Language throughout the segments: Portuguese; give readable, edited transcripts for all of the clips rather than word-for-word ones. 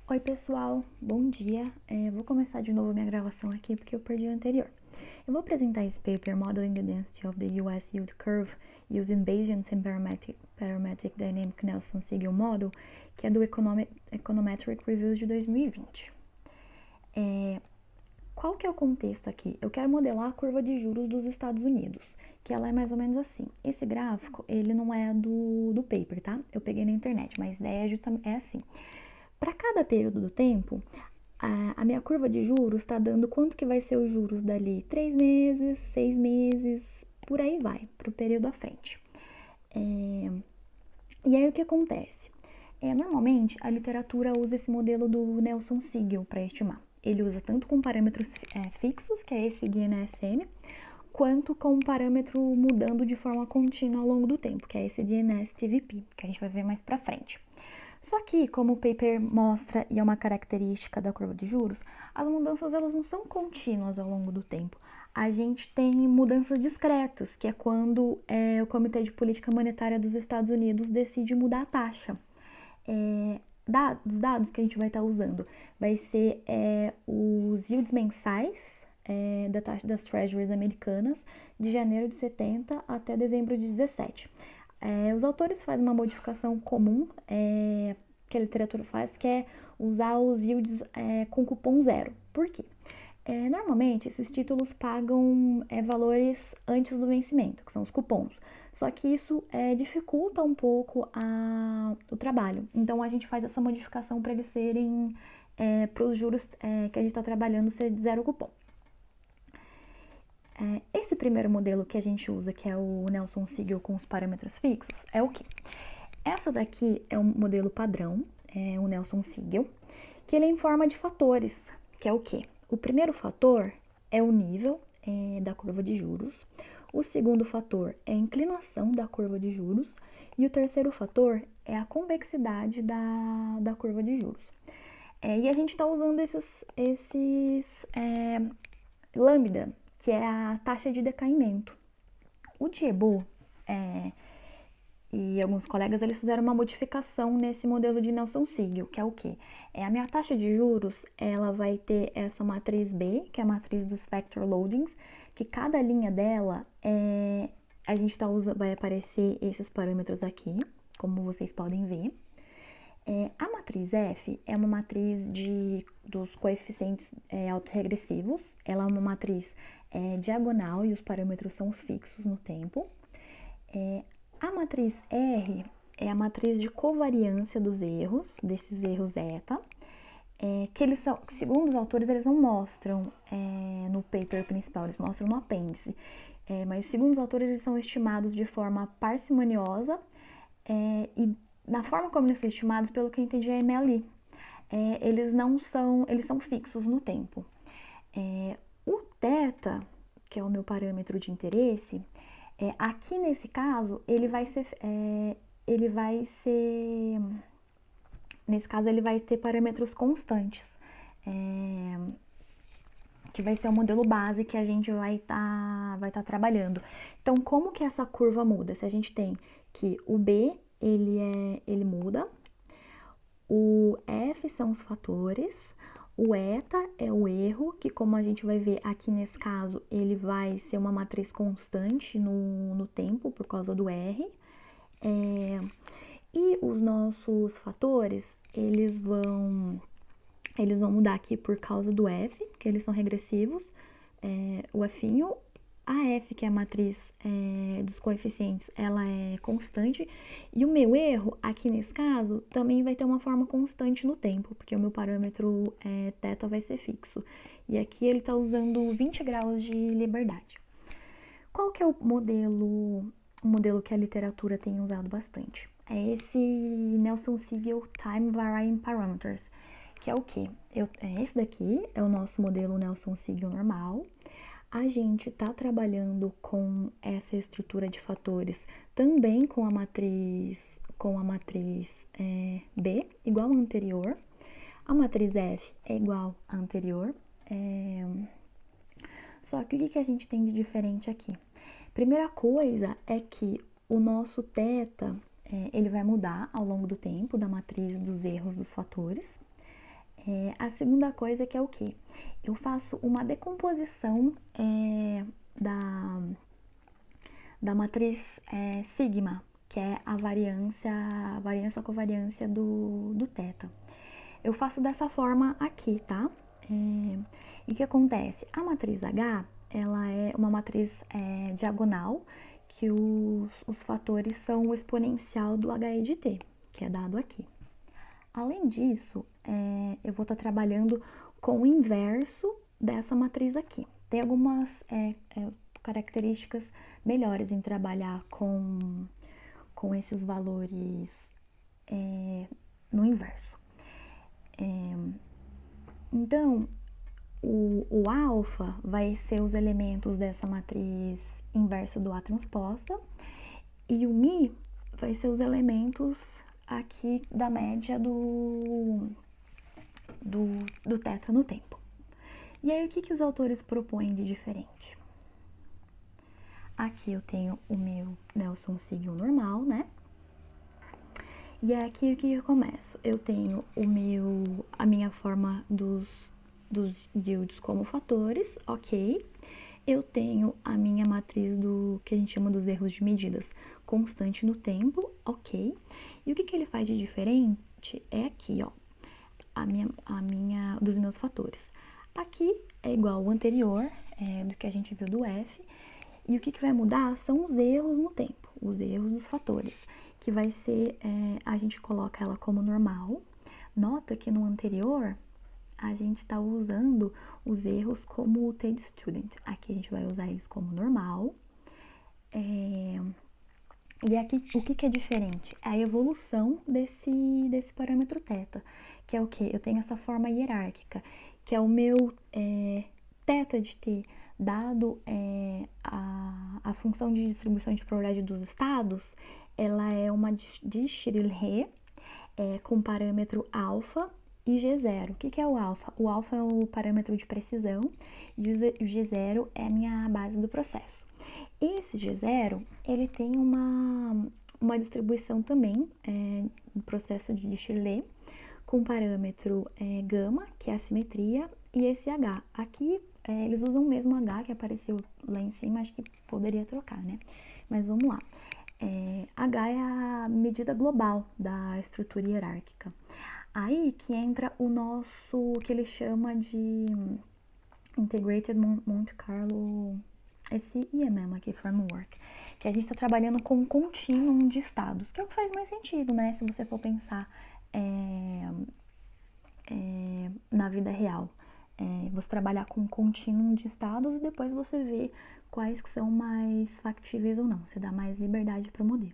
Oi pessoal, bom dia. Vou começar de novo minha gravação aqui porque eu perdi a anterior. Eu vou apresentar esse paper Modeling the Density of the US Yield Curve Using Bayesian and Parametric Dynamic Nelson-Siegel Model, que é do Econometric Reviews de 2020. Qual que é o contexto aqui? Eu quero modelar a curva de juros dos Estados Unidos, que ela é mais ou menos assim. Esse gráfico, ele não é do paper, tá? Eu peguei na internet, mas a ideia é assim. Para cada período do tempo, a minha curva de juros está dando quanto que vai ser os juros dali? 3 meses, 6 meses, por aí vai, para o período à frente. E aí o que acontece? Normalmente a literatura usa esse modelo do Nelson-Siegel para estimar. Ele usa tanto com parâmetros fixos, que é esse de NSN, quanto com um parâmetro mudando de forma contínua ao longo do tempo, que é esse de NS-TVP, que a gente vai ver mais para frente. Só que, como o paper mostra e é uma característica da curva de juros, as mudanças elas não são contínuas ao longo do tempo. A gente tem mudanças discretas, que é quando o Comitê de Política Monetária dos Estados Unidos decide mudar a taxa. Dos dados que a gente vai estar usando vai ser os yields mensais da taxa das treasuries americanas de janeiro de 70 até dezembro de 17. Os autores fazem uma modificação comum que a literatura faz, que é usar os yields com cupom zero. Por quê? Normalmente, esses títulos pagam valores antes do vencimento, que são os cupons. Só que isso dificulta um pouco o trabalho. Então, a gente faz essa modificação para eles serem, para os juros que a gente está trabalhando, ser de zero cupom. Esse primeiro modelo que a gente usa, que é o Nelson-Siegel com os parâmetros fixos, é o quê? Essa daqui é um modelo padrão, o Nelson-Siegel, que ele é em forma de fatores, que é o quê? O primeiro fator é o nível da curva de juros, o segundo fator é a inclinação da curva de juros e o terceiro fator é a convexidade da curva de juros. E a gente está usando esses lambda, que é a taxa de decaimento. O Diebo e alguns colegas, eles fizeram uma modificação nesse modelo de Nelson-Siegel, que é o quê? A minha taxa de juros, ela vai ter essa matriz B, que é a matriz dos factor loadings, que cada linha dela, a gente vai aparecer esses parâmetros aqui, como vocês podem ver. A matriz F é uma matriz dos coeficientes autorregressivos. Ela é uma matriz diagonal e os parâmetros são fixos no tempo. A matriz R é a matriz de covariância dos erros, desses erros eta, que eles são, segundo os autores, eles não mostram no paper principal, eles mostram no apêndice. Mas segundo os autores, eles são estimados de forma parcimoniosa e na forma como eles são estimados, pelo que eu entendi, é MLI. Eles são fixos no tempo. O θ, que é o meu parâmetro de interesse, aqui nesse caso, nesse caso ele vai ter parâmetros constantes, que vai ser o modelo base que a gente vai estar trabalhando. Então, como que essa curva muda? Se a gente tem que o B, ele muda, o F são os fatores, o eta é o erro, que como a gente vai ver aqui nesse caso, ele vai ser uma matriz constante no tempo por causa do R. E os nossos fatores, eles vão mudar aqui por causa do F, que eles são regressivos, o F'inho. A F, que é a matriz dos coeficientes, ela é constante. E o meu erro, aqui nesse caso, também vai ter uma forma constante no tempo, porque o meu parâmetro θ vai ser fixo. E aqui ele está usando 20 graus de liberdade. Qual que é o modelo que a literatura tem usado bastante? É esse Nelson-Siegel Time Varying Parameters, que é o quê? Esse daqui é o nosso modelo Nelson-Siegel normal. A gente está trabalhando com essa estrutura de fatores também com a matriz B, igual à anterior. A matriz F é igual à anterior. Só que o que a gente tem de diferente aqui? Primeira coisa é que o nosso θ, ele vai mudar ao longo do tempo da matriz dos erros dos fatores. A segunda coisa que é o quê? Eu faço uma decomposição da matriz sigma, que é a variância covariância do θ. Eu faço dessa forma aqui, tá? E o que acontece? A matriz H, ela é uma matriz diagonal, que os fatores são o exponencial do HI de t, que é dado aqui. Além disso, eu vou estar trabalhando com o inverso dessa matriz aqui. Tem algumas características melhores em trabalhar com esses valores no inverso. Então, o alfa vai ser os elementos dessa matriz inverso do A transposta, e o mi vai ser os elementos aqui da média do θ no tempo. E aí, o que os autores propõem de diferente? Aqui eu tenho o meu Nelson-Siegel normal, né? E aqui o que eu começo? Eu tenho a minha forma dos yields como fatores, ok. Eu tenho a minha matriz do que a gente chama dos erros de medidas constante no tempo, ok. E o que ele faz de diferente é aqui, ó, dos meus fatores. Aqui é igual ao anterior, do que a gente viu do F, e o que vai mudar são os erros no tempo, os erros dos fatores, que vai ser, a gente coloca ela como normal. Nota que no anterior, a gente está usando os erros como o TADE Student. Aqui a gente vai usar eles como normal. E aqui, o que é diferente? É a evolução desse parâmetro θ, que é o quê? Eu tenho essa forma hierárquica, que é o meu θ de t, dado a função de distribuição de probabilidade dos estados, ela é uma Dirichlet com parâmetro alfa e G0. O que é o alfa? O alfa é o parâmetro de precisão e o G0 é a minha base do processo. Esse G0, ele tem uma distribuição também no processo de Dirichlet, com parâmetro gama, que é a simetria, e esse H. Aqui, eles usam o mesmo H que apareceu lá em cima, acho que poderia trocar, né? Mas vamos lá. H é a medida global da estrutura hierárquica. Aí que entra o nosso, que ele chama de Integrated Monte Carlo, esse IMM aqui, Framework, que a gente está trabalhando com um contínuo de estados, que é o que faz mais sentido, né? Se você for pensar na vida real. Você trabalhar com um contínuo de estados e depois você vê quais que são mais factíveis ou não. Você dá mais liberdade para o modelo.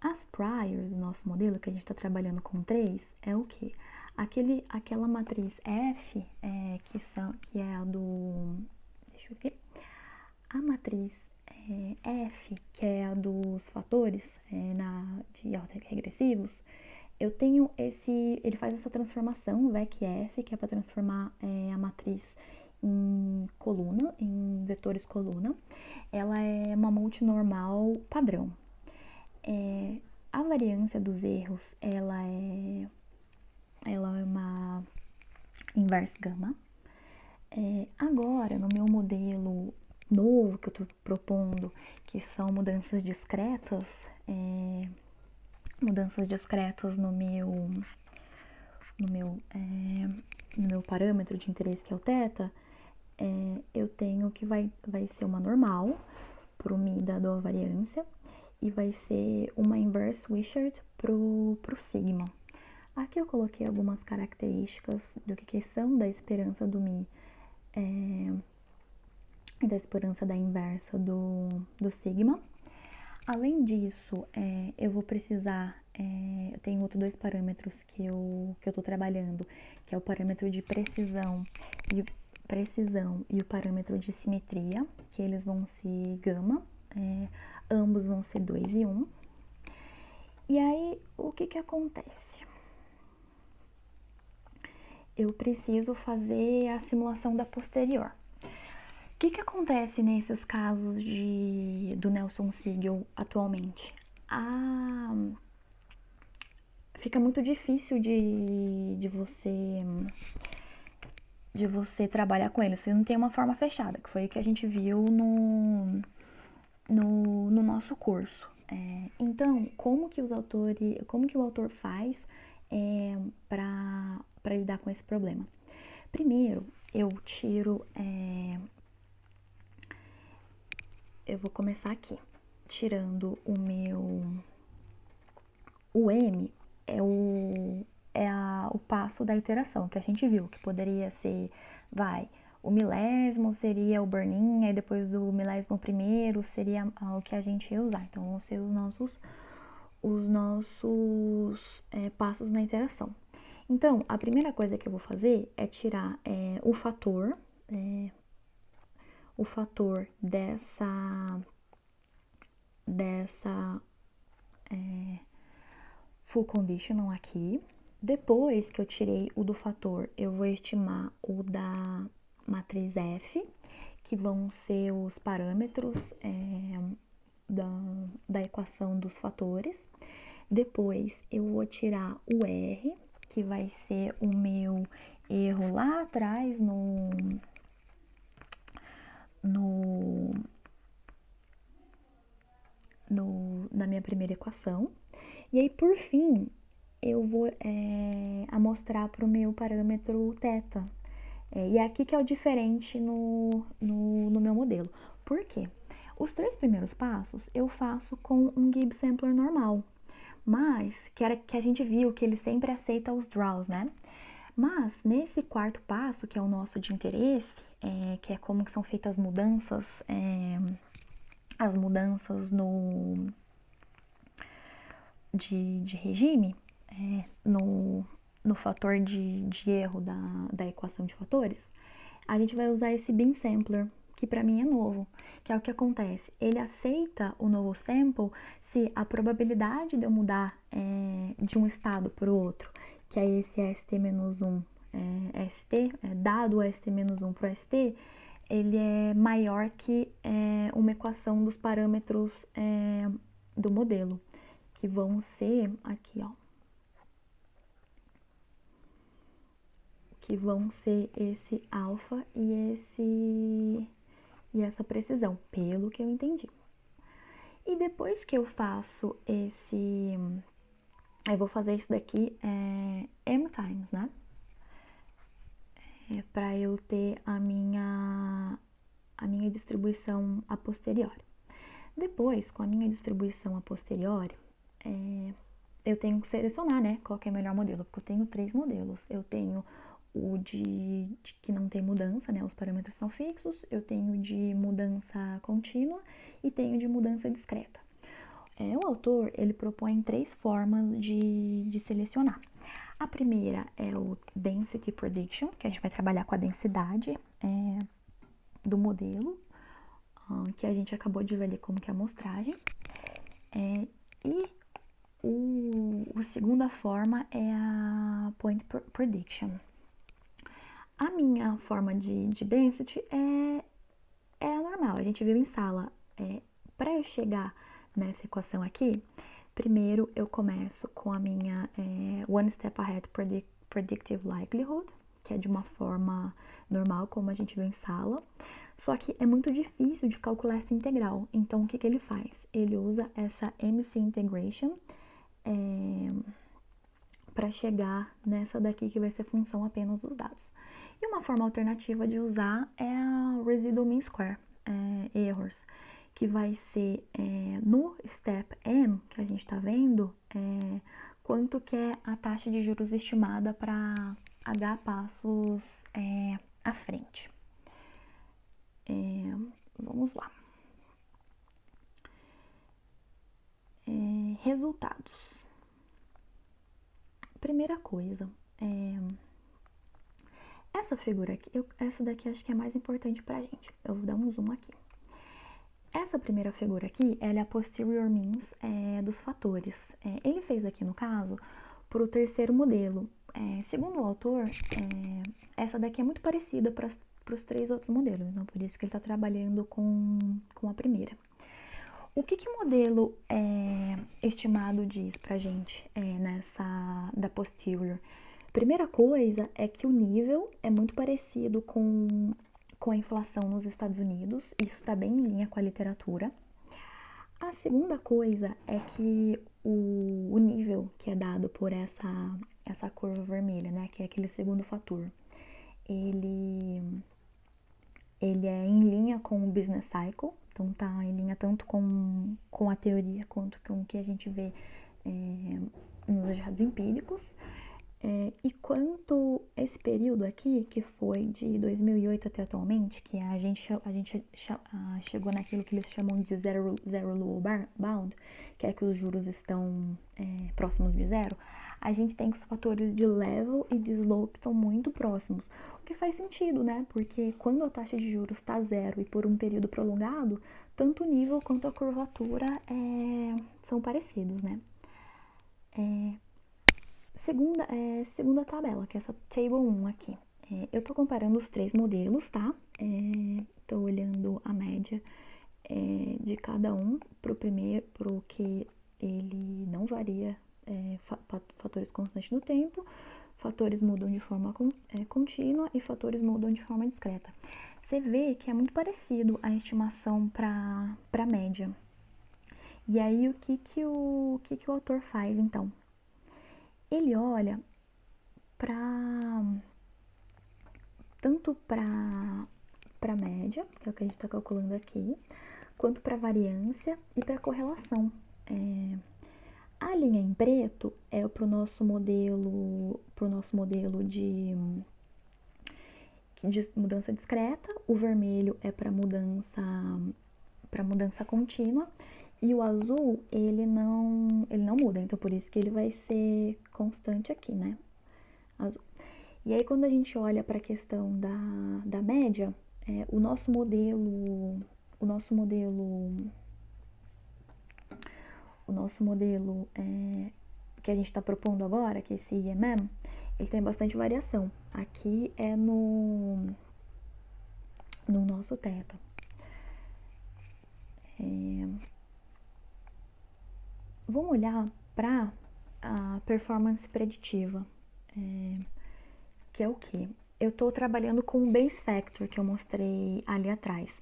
As priors do nosso modelo, que a gente está trabalhando com 3, é o quê? Aquela matriz F, que é a do... Deixa eu ver. A matriz F, que é a dos fatores de autoregressivos, eu tenho ele faz essa transformação, VEC-F, que é para transformar a matriz em coluna, em vetores coluna. Ela é uma multinormal padrão. A variância dos erros, ela é uma inverse gama. Agora, no meu modelo novo que eu estou propondo, que são mudanças discretas no meu parâmetro de interesse, que é o θ, eu tenho que vai ser uma normal pro mi dado a variância, e vai ser uma inverse Wishart pro sigma. Aqui eu coloquei algumas características do que são da esperança do mi e da esperança da inversa do sigma. Além disso, eu vou precisar, eu tenho outros 2 parâmetros que eu tô trabalhando, que é o parâmetro de precisão e o parâmetro de simetria, que eles vão ser gama, ambos vão ser 2 e 1. E aí, o que acontece? Eu preciso fazer a simulação da posterior. O que acontece nesses casos do Nelson-Siegel atualmente? fica muito difícil de você trabalhar com ele. Você não tem uma forma fechada, que foi o que a gente viu no nosso curso. Então, como que o autor faz para lidar com esse problema? Primeiro, eu vou começar aqui, tirando o M o passo da iteração que a gente viu, que poderia ser, o milésimo seria o burn-in, aí depois do milésimo primeiro seria o que a gente ia usar. Então, vão ser os nossos passos na iteração. Então, a primeira coisa que eu vou fazer é tirar o fator dessa full conditional aqui. Depois que eu tirei o do fator, eu vou estimar o da matriz F, que vão ser os parâmetros da equação dos fatores. Depois eu vou tirar o R, que vai ser o meu erro lá atrás na minha primeira equação. E aí, por fim, eu vou amostrar para o meu parâmetro θ. E é aqui que é o diferente no meu modelo. Por quê? Os 3 primeiros passos eu faço com um Gibbs Sampler normal, mas que a gente viu que ele sempre aceita os draws, né? Mas nesse quarto passo, que é o nosso de interesse, que é como que são feitas as mudanças de regime, no fator de erro da equação de fatores, a gente vai usar esse bin sampler, que para mim é novo, que é o que acontece. Ele aceita o novo sample se a probabilidade de eu mudar de um estado para o outro, que é esse ST-1 ST, dado o ST-1 para o ST, ele é maior que uma equação dos parâmetros do modelo, que vão ser aqui, ó, que vão ser esse alfa e essa precisão, pelo que eu entendi. E depois que eu faço eu vou fazer isso daqui m times, né? Para eu ter a minha distribuição a posteriori. Depois, com a minha distribuição a posteriori, eu tenho que selecionar, né, qual que é o melhor modelo, porque eu tenho 3 modelos. Eu tenho o de que não tem mudança, né, os parâmetros são fixos, eu tenho de mudança contínua e tenho de mudança discreta. O autor, ele propõe 3 formas de selecionar. A primeira é o Density Prediction, que a gente vai trabalhar com a densidade do modelo, que a gente acabou de ver ali como que é a amostragem. E a segunda forma é a Point Prediction. A minha forma de density é a normal, a gente viu em sala. Para eu chegar nessa equação aqui, primeiro eu começo com a minha One Step Ahead Predictive Likelihood, que é de uma forma normal, como a gente viu em sala. Só que é muito difícil de calcular essa integral. Então, o que ele faz? Ele usa essa MC Integration para chegar nessa daqui que vai ser função apenas dos dados. E uma forma alternativa de usar é a Residual Mean Square Errors, que vai ser no Step M, que a gente está vendo, quanto que é a taxa de juros estimada para H passos à frente. Vamos lá. Resultados. Primeira coisa, essa figura aqui, essa daqui acho que é mais importante pra gente. Eu vou dar um zoom aqui. Essa primeira figura aqui, ela é a posterior means dos fatores. Ele fez aqui, no caso, para o terceiro modelo. Segundo o autor, essa daqui é muito parecida para os 3 outros modelos, então por isso que ele está trabalhando com a primeira. O que o modelo estimado diz pra gente da posterior? Primeira coisa é que o nível é muito parecido com a inflação nos Estados Unidos, isso está bem em linha com a literatura. A segunda coisa é que o nível que é dado por essa curva vermelha, né, que é aquele segundo fator, ele é em linha com o business cycle, então tá em linha tanto com a teoria quanto com o que a gente vê nos dados empíricos. E quanto esse período aqui, que foi de 2008 até atualmente, que a gente chegou naquilo que eles chamam de zero lower bound, que é que os juros estão próximos de zero, a gente tem que os fatores de level e de slope estão muito próximos. O que faz sentido, né? Porque quando a taxa de juros está zero e por um período prolongado, tanto o nível quanto a curvatura são parecidos, né? Segunda tabela, que é essa Table 1 aqui. Eu tô comparando os três modelos, tá? Tô olhando a média de cada um pro que ele não varia fatores constantes no tempo, fatores mudam de forma contínua e fatores mudam de forma discreta. Você vê que é muito parecido a estimação para média. E aí, o que o autor faz, então? Ele olha tanto para média, que é o que a gente está calculando aqui, quanto para variância e para correlação. A linha em preto é para o nosso modelo de mudança discreta, o vermelho é para mudança contínua e o azul ele não muda, então por isso que ele vai ser constante aqui, né? Azul. E aí quando a gente olha para a questão da média, o nosso modelo que a gente está propondo agora, que é esse IMM, ele tem bastante variação. Aqui é no nosso teta. Vamos olhar para a performance preditiva, que é o quê? Eu estou trabalhando com o Base Factor, que eu mostrei ali atrás.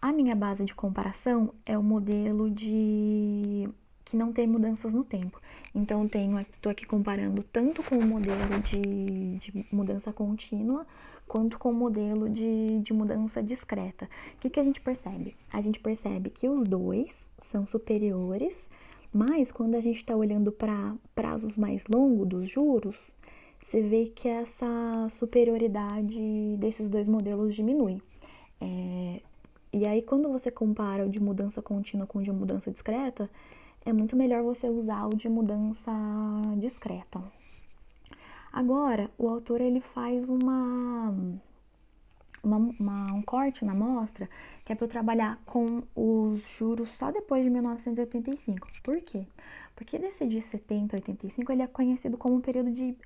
A minha base de comparação é o modelo que não tem mudanças no tempo. Então, estou aqui comparando tanto com o modelo de mudança contínua, quanto com o modelo de mudança discreta. O que a gente percebe? A gente percebe que os dois são superiores, mas quando a gente está olhando para prazos mais longos dos juros, você vê que essa superioridade desses dois modelos diminui. E aí, quando você compara o de mudança contínua com o de mudança discreta, é muito melhor você usar o de mudança discreta. Agora, o autor ele faz um corte na amostra que é para eu trabalhar com os juros só depois de 1985. Por quê? Porque desse de 70 a 85 ele é conhecido como um período de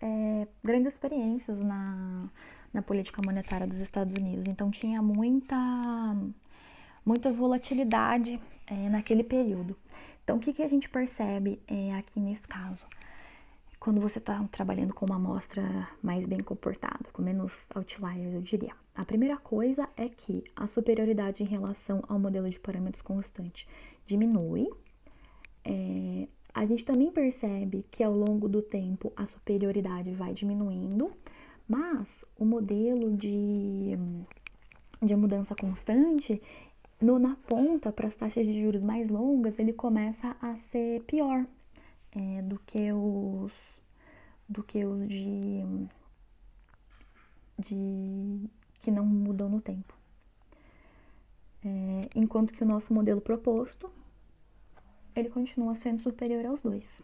grandes experiências na política monetária dos Estados Unidos. Então tinha muita volatilidade naquele período. Então o que a gente percebe aqui nesse caso? Quando você está trabalhando com uma amostra mais bem comportada, com menos outliers, eu diria. A primeira coisa é que a superioridade em relação ao modelo de parâmetros constante diminui. A gente também percebe que ao longo do tempo a superioridade vai diminuindo, mas o modelo de mudança constante, na ponta, para as taxas de juros mais longas, ele começa a ser pior do que os que não mudam no tempo. Enquanto que o nosso modelo proposto, ele continua sendo superior aos dois.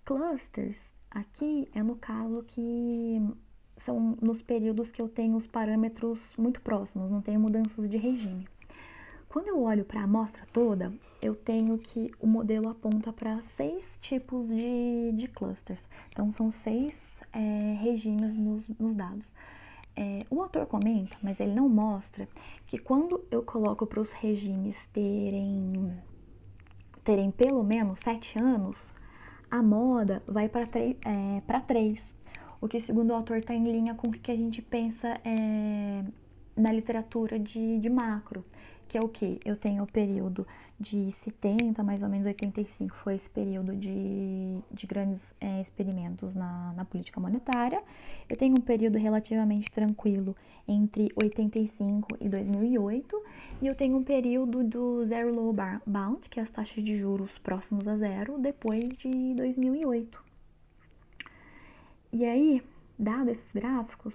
Clusters, aqui é no caso que são nos períodos que eu tenho os parâmetros muito próximos, não tenho mudanças de regime. Quando eu olho para a amostra toda, eu tenho que o modelo aponta para 6 tipos de clusters. Então, são 6 regimes nos dados. O autor comenta, mas ele não mostra, que quando eu coloco para os regimes terem pelo menos 7 anos, a moda vai para 3, o que, segundo o autor, está em linha com o que a gente pensa na literatura de macro, que é o que? Eu tenho o período de 70, mais ou menos 85, foi esse período de grandes experimentos na política monetária. Eu tenho um período relativamente tranquilo entre 85 e 2008, e eu tenho um período do Zero Low Bound, que é as taxas de juros próximos a zero, depois de 2008. E aí, dado esses gráficos,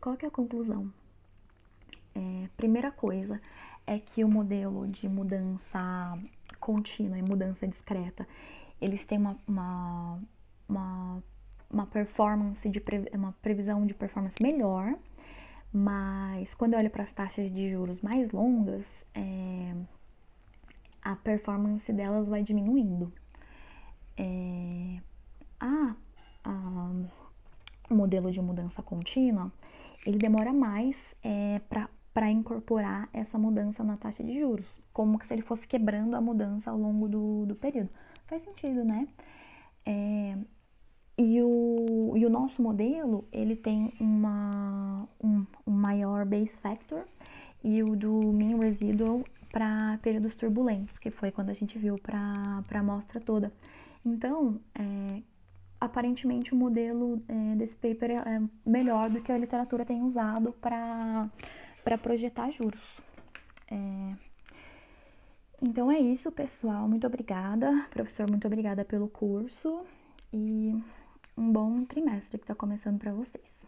qual que é a conclusão? Primeira coisa é que o modelo de mudança contínua e mudança discreta, eles têm uma performance uma previsão de performance melhor, mas quando eu olho para as taxas de juros mais longas, a performance delas vai diminuindo. O modelo de mudança contínua, ele demora mais para incorporar essa mudança na taxa de juros, como se ele fosse quebrando a mudança ao longo do período. Faz sentido, né? E o nosso modelo, ele tem um maior base factor, e o do mean residual para períodos turbulentos, que foi quando a gente viu para a amostra toda. Então, aparentemente o modelo desse paper é melhor do que a literatura tem usado para projetar juros. Então é isso, pessoal. Muito obrigada, professor, muito obrigada pelo curso, e um bom trimestre que está começando para vocês.